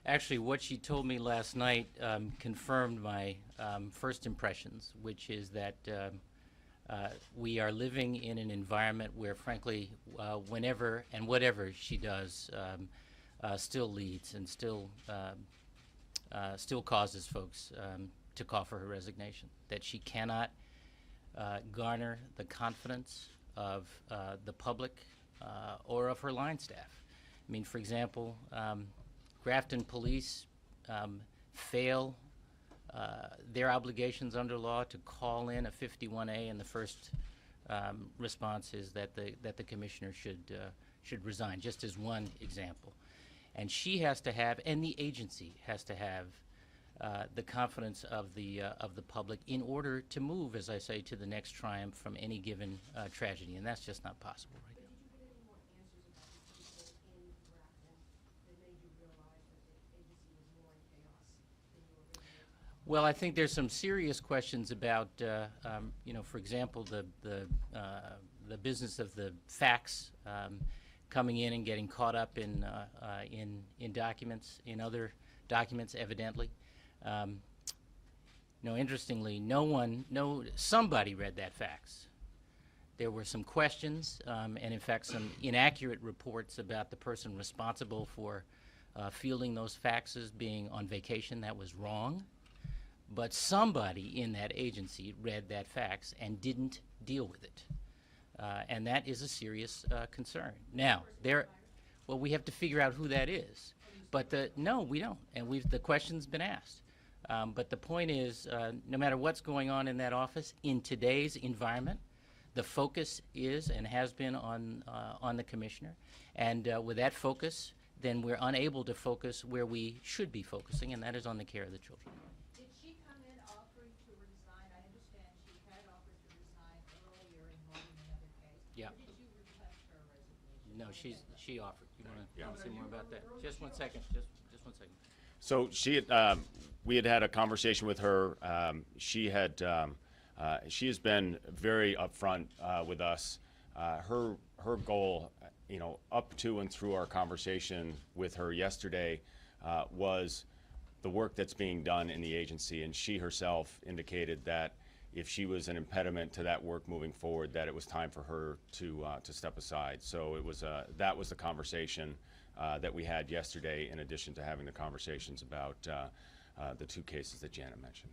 Actually, what she told me last night confirmed my first impressions, which is that we are living in an environment where, frankly, whenever and whatever she does, still leads and still causes folks to call for her resignation. That she cannot garner the confidence of the public or of her line staff. I mean, for example, Grafton Police fail their obligations under law to call in a 51A, and the first response is that the commissioner should resign, just as one example. And she has to have, and the agency has to have, the confidence of the public in order to move, as I say, to the next triumph from any given tragedy, and that's just not possible right now. But did you get any more answers about these people in Grafton that made you realize that the agency was more in chaos than you originally thought? Well, I think there's some serious questions about, for example, the business of the facts coming in and getting caught up in documents, in other documents, evidently. Interestingly, somebody read that fax. There were some questions, and in fact some inaccurate reports about the person responsible for fielding those faxes being on vacation. That was wrong. But somebody in that agency read that fax and didn't deal with it. And that is a serious concern. Now, well, we have to figure out who that is. But no, we don't. And the question's been asked. But the point is, no matter what's going on in that office, in today's environment, the focus is and has been on the commissioner. And with that focus, then we're unable to focus where we should be focusing, and that is on the care of the children. Did she come in offering to resign? I understand she had offered to resign earlier involving another case. Yeah. Or did you request her resignation? No, she offered. You want to say more about that? earlier Just one she second. Just one second. So we had a conversation with her. She has been very upfront with us. Her goal, up to and through our conversation with her yesterday, was the work that's being done in the agency, and she herself indicated that if she was an impediment to that work moving forward, that it was time for her to step aside. So that was the conversation that we had yesterday, in addition to having the conversations about the two cases that Janet mentioned.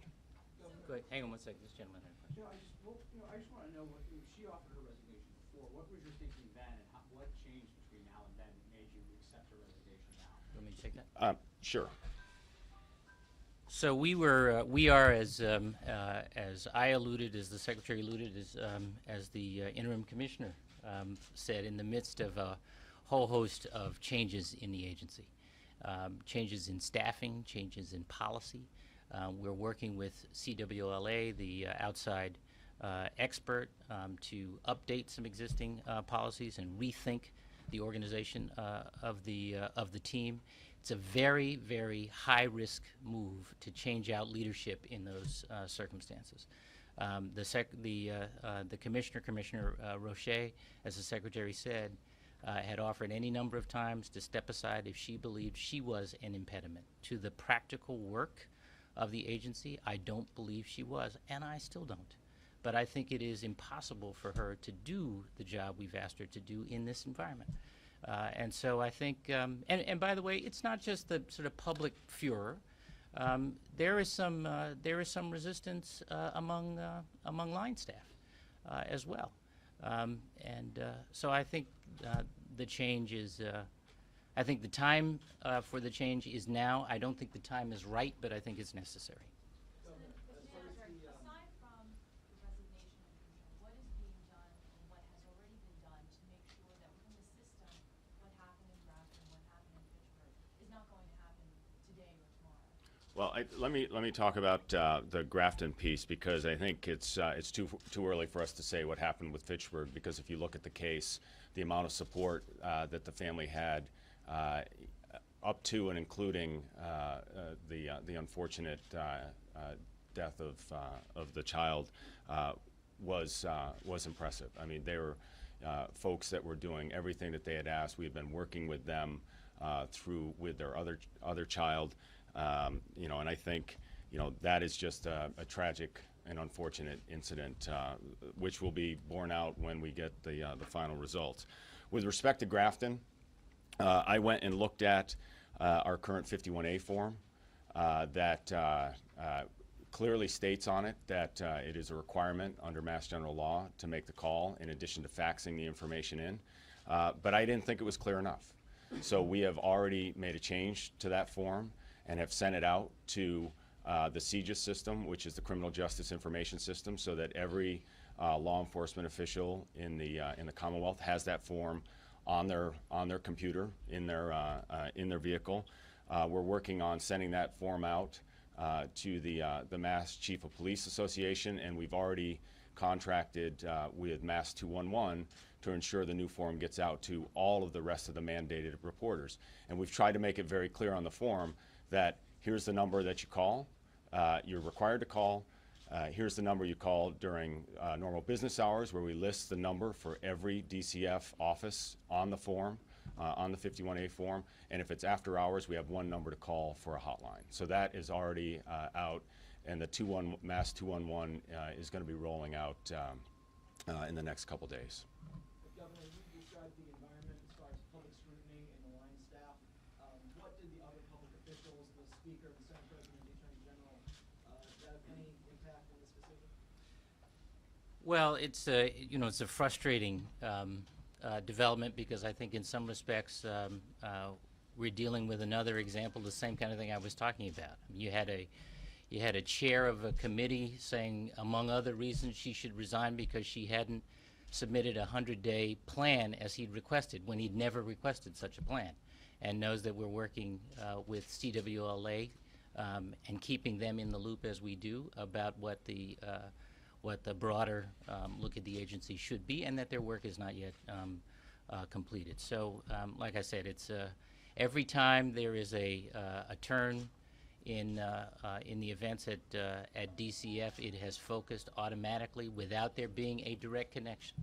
Go ahead. Hang on one second. This gentleman had a question. I just want to know what she offered her resignation before. What was your thinking then, and what changed between now and then that made you accept her resignation now? You want me to take that? Sure. So we are, as I alluded, as the Secretary alluded, as the interim commissioner said, in the midst of a whole host of changes in the agency, changes in staffing, changes in policy. We're working with CWLA, the outside expert, to update some existing policies and rethink the organization of the team. It's a very, very high-risk move to change out leadership in those circumstances. The Commissioner Roche, as the Secretary said, had offered any number of times to step aside if she believed she was an impediment to the practical work of the agency. I don't believe she was, and I still don't. But I think it is impossible for her to do the job we've asked her to do in this environment. And so I think, and by the way, it's not just the sort of public furor. There is some resistance among line staff as well. So I think the change is. I think the time for the change is now. I don't think the time is right, but I think it's necessary. Aside from the resignation of what is being done and what has already been done to make sure that within the system, what happened in Grafton, what happened in Fitchburg, is not going to happen today or tomorrow? Well, let me talk about the Grafton piece, because I think it's too early for us to say what happened with Fitchburg, because if you look at the case, the amount of support that the family had up to and including the unfortunate death of the child was impressive. I mean, they were folks that were doing everything that they had asked. We had been working with them through with their other child. And I think, that is just a tragic and unfortunate incident, which will be borne out when we get the final results. With respect to Grafton, I went and looked at our current 51A form that clearly states on it that it is a requirement under Mass General Law to make the call in addition to faxing the information in. But I didn't think it was clear enough. So we have already made a change to that form and have sent it out to the CJIS system, which is the Criminal Justice Information System, so that every law enforcement official in the Commonwealth has that form on their computer in their vehicle. We're working on sending that form out to the Mass Chief of Police Association, and we've already contracted with Mass 211 to ensure the new form gets out to all of the rest of the mandated reporters. And we've tried to make it very clear on the form that here's the number that you call, you're required to call, here's the number you call during normal business hours, where we list the number for every DCF office on the form, on the 51A form, and if it's after hours, we have one number to call for a hotline. So that is already out, and the Mass 211 is going to be rolling out in the next couple days. Governor, you described the environment as far as public scrutiny and the line staff. What did the other public officials, the Speaker, the Senate President, the Attorney General, have any impact on this decision? Well, it's a frustrating development, because I think in some respects we're dealing with another example, the same kind of thing I was talking about. You had a chair of a committee saying, among other reasons, she should resign because she hadn't submitted a 100-day plan as he'd requested, when he'd never requested such a plan, and knows that we're working with CWLA and keeping them in the loop as we do about what the broader look at the agency should be, and that their work is not yet completed. So, like I said, it's every time there is a turn in the events at DCF, it has focused automatically, without there being a direct connection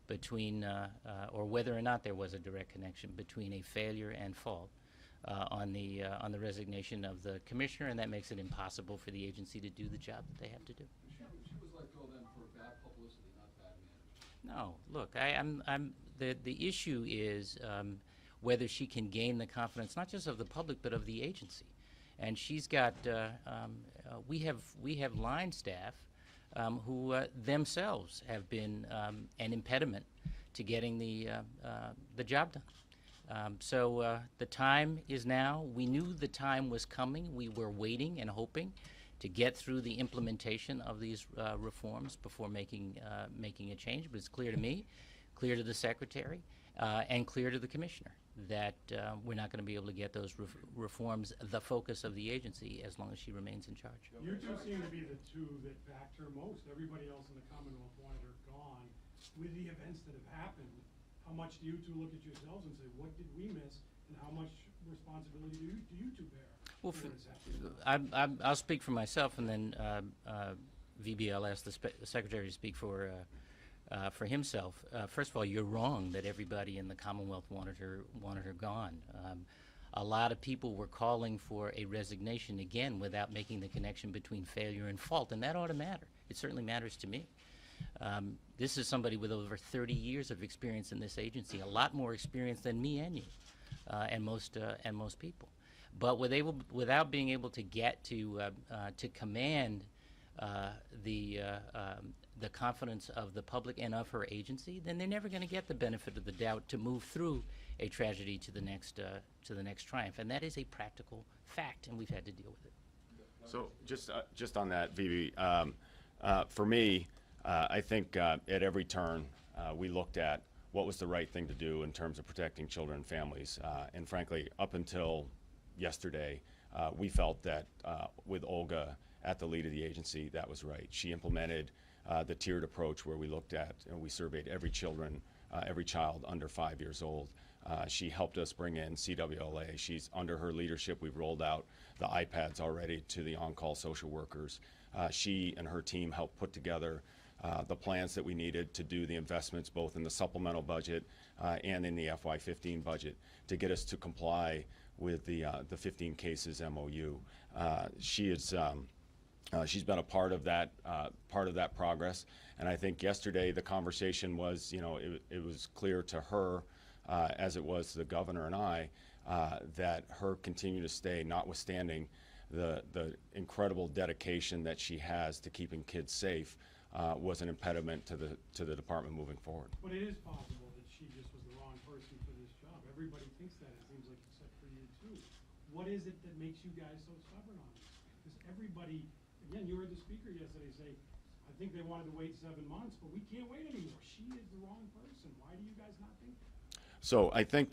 between, or whether or not there was a direct connection between a failure and fault on the resignation of the commissioner, and that makes it impossible for the agency to do the job that they have to do. She was let go then for bad publicity, not bad management. No, look, the issue is whether she can gain the confidence not just of the public but of the agency. And she's got, we have line staff who themselves have been an impediment to getting the job done. So the time is now. We knew the time was coming. We were waiting and hoping to get through the implementation of these reforms before making a change. But it's clear to me, clear to the Secretary, and clear to the Commissioner that we're not going to be able to get those reforms the focus of the agency as long as she remains in charge. You two seem to be the two that backed her most. Everybody else in the Commonwealth wanted her gone. With the events that have happened, how much do you two look at yourselves and say, what did we miss, and how much responsibility do you two bear? Well, for what has happened? I'll speak for myself, and then VB, I'll ask the Secretary to speak for himself. First of all, you're wrong that everybody in the Commonwealth wanted her gone. A lot of people were calling for a resignation, again, without making the connection between failure and fault, and that ought to matter. It certainly matters to me. This is somebody with over 30 years of experience in this agency, a lot more experience than me and you, and most people. But without being able to get to command the confidence of the public and of her agency, then they're never going to get the benefit of the doubt to move through a tragedy to the next triumph, and that is a practical fact, and we've had to deal with it. So just on that, Vivi, for me, I think at every turn we looked at what was the right thing to do in terms of protecting children and families, and frankly, up until yesterday, we felt that with Olga at the lead of the agency, that was right. She implemented the tiered approach where we looked at and we surveyed every child under 5 years old. She helped us bring in CWLA. She's under her leadership. We've rolled out the iPads already to the on-call social workers. She and her team helped put together the plans that we needed to do the investments both in the supplemental budget and in the FY15 budget to get us to comply with the 15 cases MOU. She's been a part of that progress, and I think yesterday the conversation was, it was clear to her, as it was to the governor and I, that her continue to stay, notwithstanding the incredible dedication that she has to keeping kids safe, was an impediment to the department moving forward. But it is possible that she just was the wrong person for this job. Everybody thinks that, it seems like, except for you too. What is it that makes you guys so stubborn on this? Because everybody, again, you heard the speaker yesterday say, I think they wanted to wait 7 months, but we can't wait anymore. She is the wrong person. Why do you guys not think that? So I think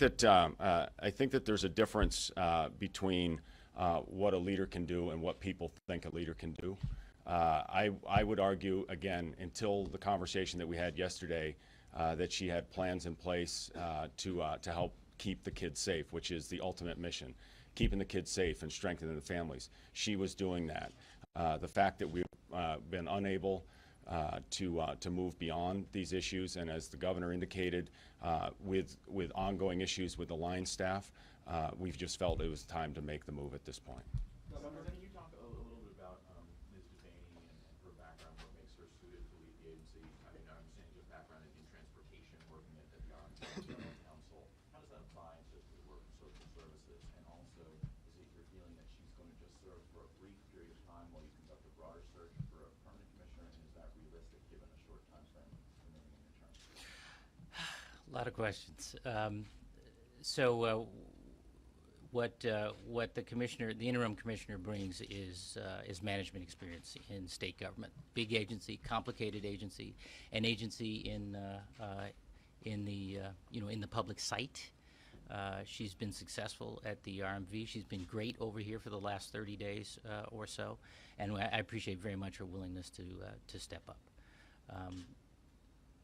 that there's a difference between what a leader can do and what people think a leader can do. I would argue, again, until the conversation that we had yesterday, that she had plans in place to help keep the kids safe, which is the ultimate mission, keeping the kids safe and strengthening the families. She was doing that. The fact that we've been unable to move beyond these issues, and as the governor indicated, with ongoing issues with the line staff, we've just felt it was time to make the move at this point. Governor, can you talk a little bit about Ms. Devaney and her background, what makes her suited to lead the agency? I mean, I understand your background in transportation, working at the General Council. How does that apply to the work of social services? And also, is it your feeling that she's going to just serve for a brief period of time while you conduct a broader search for a permanent commissioner? And is that realistic given a short time frame remaining in your term? A lot of questions. What the interim commissioner brings is management experience in state government. Big agency, complicated agency, an agency in the public sight. She's been successful at the RMV. She's been great over here for the last 30 days or so, and I appreciate very much her willingness to step up.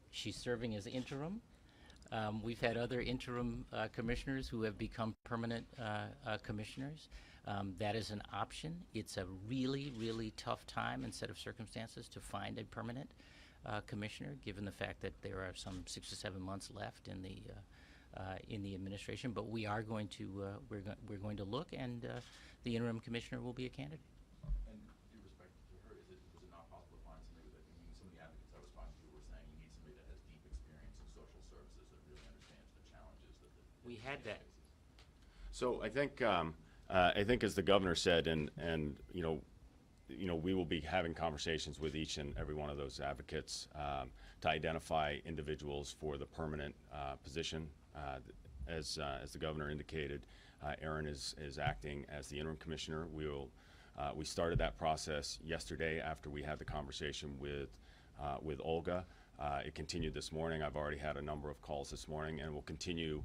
She's serving as interim. We've had other interim commissioners who have become permanent commissioners. That is an option. It's a really, really tough time and set of circumstances to find a permanent commissioner, given the fact that there are some 6 or 7 months left in the administration. But we are going to we're going to look, and the interim commissioner will be a candidate. And due respect to her, was it not possible to find somebody that, some of the advocates I was talking to were saying you need somebody that has deep experience in social services that really understands the challenges that the We had that. faces? So I think as the governor said, and we will be having conversations with each and every one of those advocates to identify individuals for the permanent position. As the governor indicated, Aaron is acting as the interim commissioner. We started that process yesterday after we had the conversation with Olga. It continued this morning. I've already had a number of calls this morning, and will continue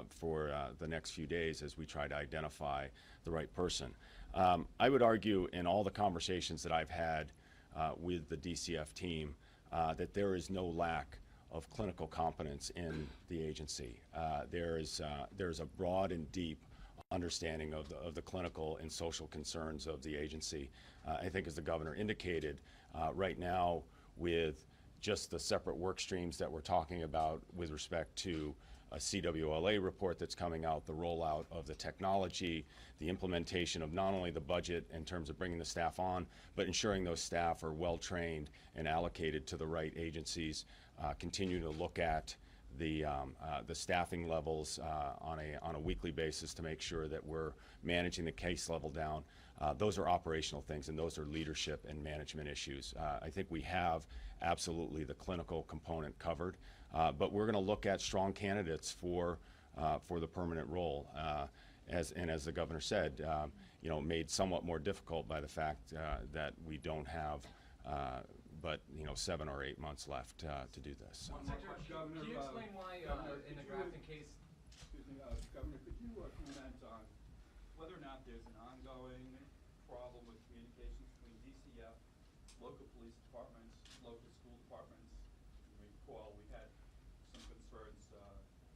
for the next few days as we try to identify the right person. I would argue in all the conversations that I've had with the DCF team that there is no lack of clinical competence in the agency. There's a broad and deep understanding of the clinical and social concerns of the agency. I think as the governor indicated, right now with just the separate work streams that we're talking about with respect to a CWLA report that's coming out, the rollout of the technology, the implementation of not only the budget in terms of bringing the staff on, but ensuring those staff are well trained and allocated to the right agencies, continue to look at the staffing levels on a weekly basis to make sure that we're managing the case level down. Those are operational things, and those are leadership and management issues. I think we have absolutely the clinical component covered, but we're going to look at strong candidates for the permanent role. As the governor said, made somewhat more difficult by the fact that we don't have but 7 or 8 months left to do this. One more question. Governor, Can you explain why, Governor, in the could you- Grafton case, Excuse me, Governor, could you comment on whether or not there's an ongoing problem with communications between DCF, local police departments, local school departments? As you recall, we had some concerns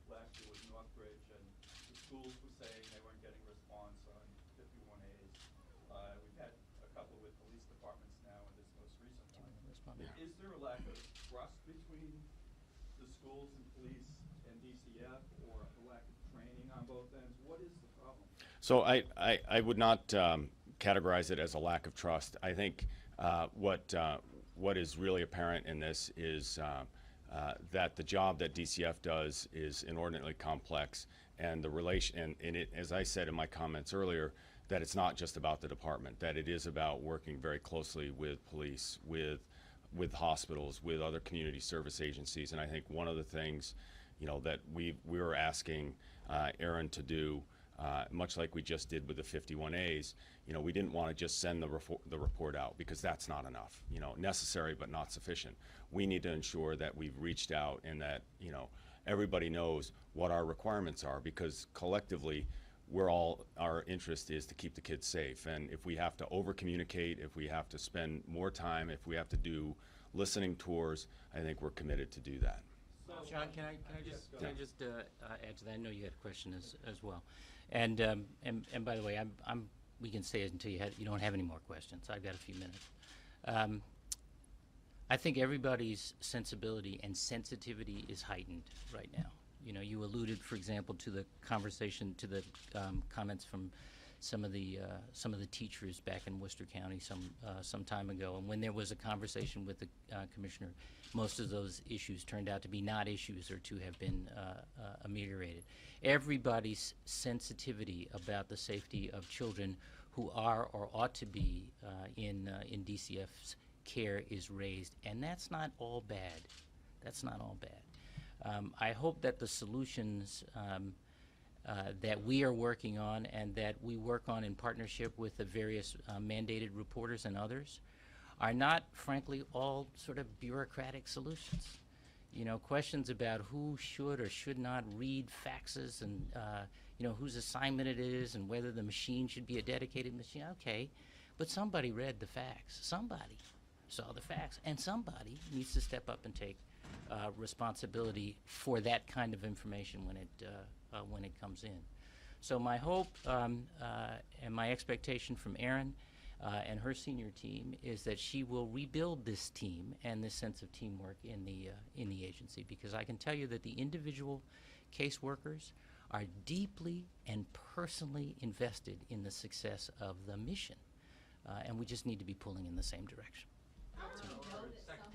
last year with Northbridge, and the schools were saying they weren't getting response on 51As. We've had a couple with police departments now in this most recent one. on that. Is there a lack of trust between the schools and police and DCF, or a lack of training on both ends? What is the problem? So I would not categorize it as a lack of trust. I think what is really apparent in this is that the job that DCF does is inordinately complex, and the relation, and it, as I said in my comments earlier, that it's not just about the department, that it is about working very closely with police, with hospitals, with other community service agencies. And I think one of the things, you know, that we were asking Aaron to do, much like we just did with the 51As, you know, we didn't want to just send the report out, because that's not enough, you know, necessary but not sufficient. We need to ensure that we've reached out and that, you know, everybody knows what our requirements are, because collectively our interest is to keep the kids safe. And if we have to over communicate, if we have to spend more time, if we have to do listening tours, I think we're committed to do that. John, can I just add to that? I know you had a question as well. And by the way, we can stay until you don't have any more questions. I've got a few minutes. I think everybody's sensibility and sensitivity is heightened right now. You know, you alluded, for example, to the conversation, to the comments from some of the teachers back in Worcester County some time ago. And when there was a conversation with the commissioner, most of those issues turned out to be not issues or to have been ameliorated. Everybody's sensitivity about the safety of children who are or ought to be in DCF's care is raised, and that's not all bad. That's not all bad. I hope that the solutions that we are working on and that we work on in partnership with the various mandated reporters and others are not, frankly, all sort of bureaucratic solutions. You know, questions about who should or should not read faxes and, you know, whose assignment it is and whether the machine should be a dedicated machine. Okay, but somebody read the fax. Somebody saw the fax, and somebody needs to step up and take responsibility for that kind of information when it comes in. So my hope and my expectation from Erin and her senior team is that she will rebuild this team and this sense of teamwork in the agency, because I can tell you that the individual caseworkers are deeply and personally invested in the success of the mission, and we just need to be pulling in the same direction.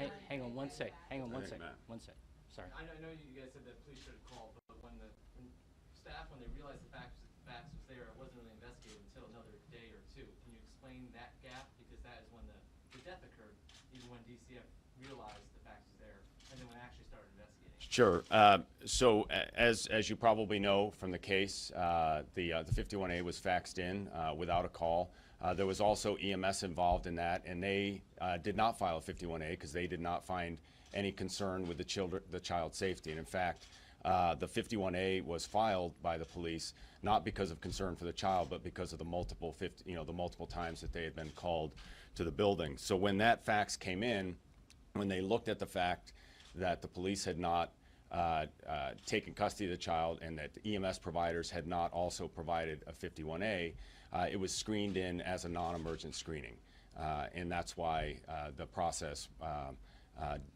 Hey, hang on one sec. Hang on one sec. One sec. Sorry. I know you guys said that police should have called, but when staff, when they realized the fax was there, it wasn't really investigated until another day or two. Can you explain that gap? Because that is when the death occurred, even when DCF realized the fax was there, and then when actually started investigating. Sure. So as you probably know from the case, the 51A was faxed in without a call. There was also EMS involved in that, and they did not file a 51A because they did not find any concern with the child's safety. And in fact, the 51A was filed by the police not because of concern for the child, but because of the multiple times that they had been called to the building. So when that fax came in, when they looked at the fact that the police had not taken custody of the child and that the EMS providers had not also provided a 51A, it was screened in as a non-emergent screening. And that's why the process,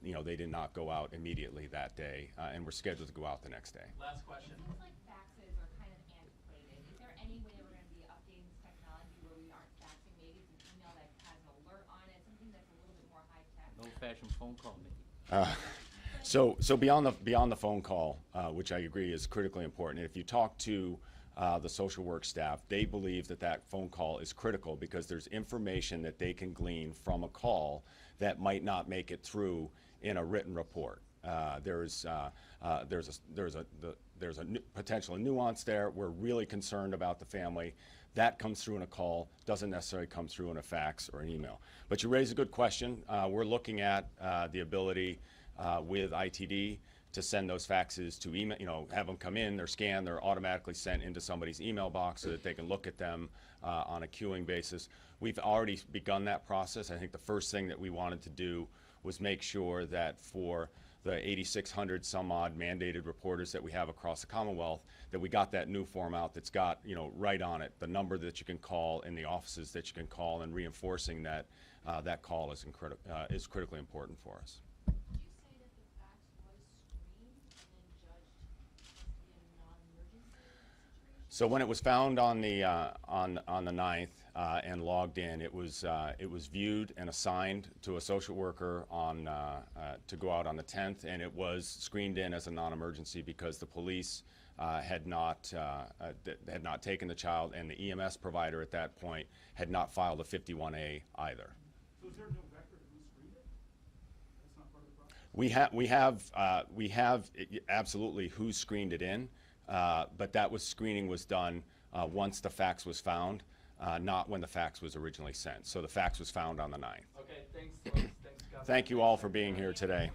they did not go out immediately that day and were scheduled to go out the next day. Last question. It seems like faxes are kind of antiquated. Is there any way we're going to be updating this technology where we aren't faxing? Maybe it's an email that has an alert on it, something that's a little bit more high-tech? An old-fashioned phone call, maybe. So beyond the phone call, which I agree is critically important, if you talk to the social work staff, they believe that phone call is critical because there's information that they can glean from a call that might not make it through in a written report. There's a potential nuance there. We're really concerned about the family. That comes through in a call, doesn't necessarily come through in a fax or an email. But you raise a good question. We're looking at the ability with ITD to send those faxes to email, have them come in, they're scanned, they're automatically sent into somebody's email box so that they can look at them on a queuing basis. We've already begun that process. I think the first thing that we wanted to do was make sure that for the 8,600 some odd mandated reporters that we have across the Commonwealth, that we got that new form out that's got, right on it, the number that you can call and the offices that you can call, and reinforcing that that call is critically important for us. Did you say that the fax was screened and then judged to be a non-emergency situation? So when it was found on the 9th and logged in, it was viewed and assigned to a social worker on to go out on the 10th, and it was screened in as a non-emergency because the police had not taken the child, and the EMS provider at that point had not filed a 51A either. So is there no record of who screened it? That's not part of the process? We have absolutely who screened it in, but screening was done once the fax was found, not when the fax was originally sent. So the fax was found on the 9th. Okay, thanks, folks. Thanks, Governor. Thank you all for being here today.